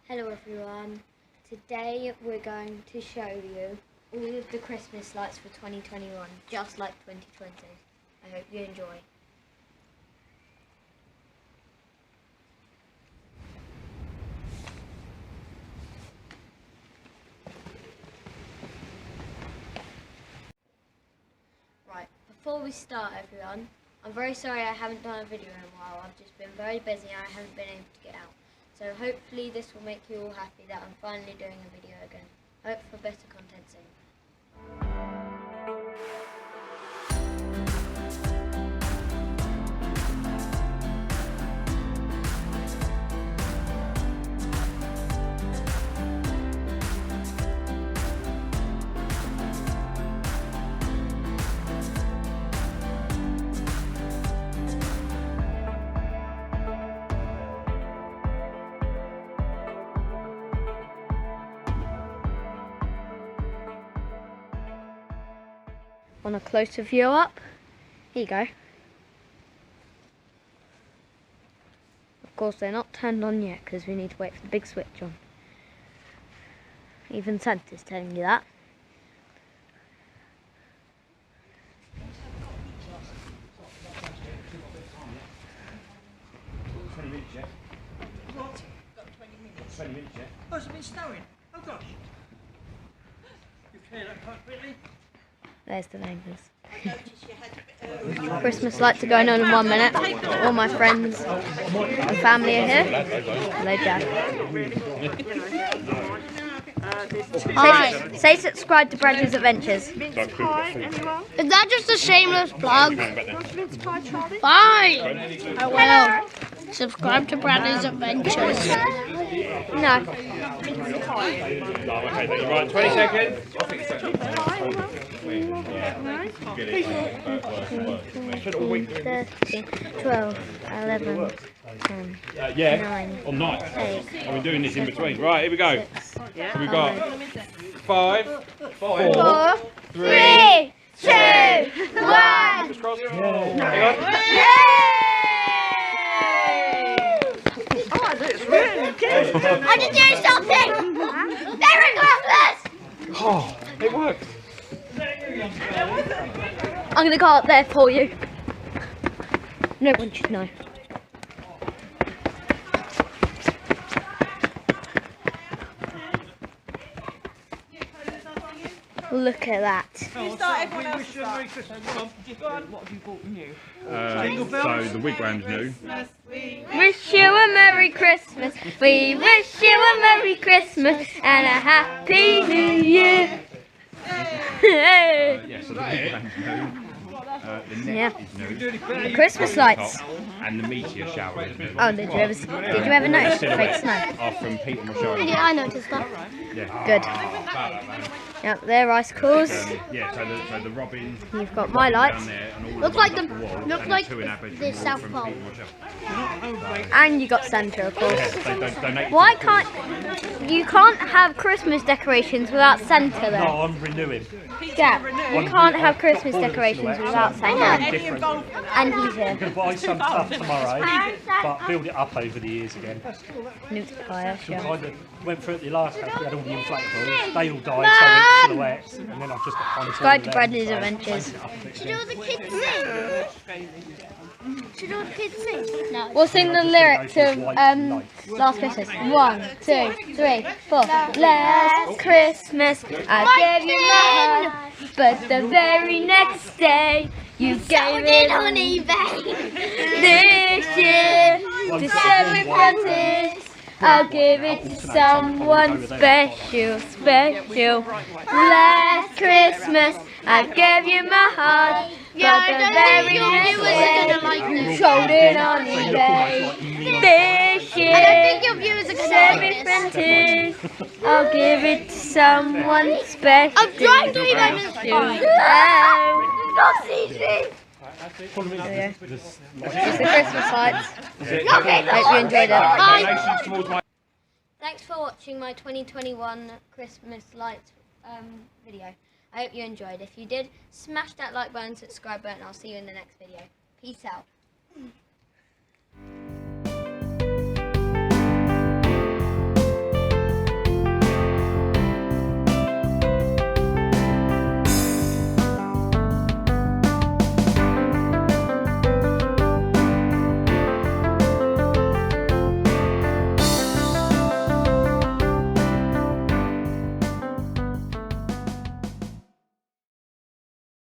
Hello everyone, today we're going to show you all of the Christmas lights for 2021, just like 2020. I hope you enjoy. Right, before we start everyone, I'm very sorry I haven't done a video in a while. I've just been very busy and I haven't been able to get out. So hopefully this will make you all happy that I'm finally doing a video again. Hope for better content soon. On a closer view up, here you go. Of course they're not turned on yet because we need to wait for the big switch on. Even Santa's telling you that. What? Got 20 minutes. 20 minutes, yeah? Oh, it's been snowing. Oh gosh. You cleared that quite quickly. There's the neighbours. Christmas lights are going on in 1 minute. All my friends and family are here. Hello, Dad. Say subscribe to Bradley's Adventures. Is that just a shameless plug? Fine! I will. Subscribe to Bradley's Adventures. No. Right, 20 seconds. 13, 12, 11, 10, Yeah, 9, on night. 8, And we're doing this in between. Right, here we go. 6, So we've got 5, 4, 3. 3, 2, 1. Fingers crossed. Hang on. I just do something! Merry Christmas! Oh, it worked. I'm going to go up there for you. No one should know. Look at that. You start everyone else. Wish you a Merry Christmas. Go on. What have you bought new? So the wigwam's new. Wish you a Merry Christmas. We wish you a Merry Christmas and a Happy New Year. Yeah, so the wigwam's new. The net is new. The Christmas lights. And the meteor shower is new. Oh, did you ever notice the fake snow? Are from Peter Michelle. Yeah, I noticed that. Yeah. Good. Yep, they're icicles. Yeah, so the robin. You've got my lights. Down there and all Looks the like ones the up wall, looks and like two in our bedroom, the all South from Pole. Peter Michelle. And you got Santa, of course. Yes, they donated Why to the can't you can't have Christmas decorations without Santa though? No, I'm renewing. Yeah, you can't have Christmas decorations without Santa. Different. And he's I'm here. going to buy some stuff tomorrow, but build it up over the years again. New fire, We yeah. kind of went through it the last house, we had all the inflatables, they all died, so I went silhouettes, and then I've just got kind of Subscribe to Bradley's Adventures. Should all the kids sing? Should all the kids sing? No. We'll sing the lyrics of Last Christmas. 1, 2, 3, 4. Last Christmas I gave you my heart, but the very next day you gave it on eBay. this year to St. Francis. I'll give it to someone special, special. Last Christmas I gave you my heart, but the very next day you sold it on eBay. This year, I don't think your viewers are St. going to Francis, I'll give it to someone special. I'm trying to even not see this. It's the Christmas lights. Hope you enjoyed it. Donations towards my Thanks for watching my 2021 Christmas lights video. I hope you enjoyed. If you did, smash that like button, subscribe button. I'll see you in the next video. Peace out.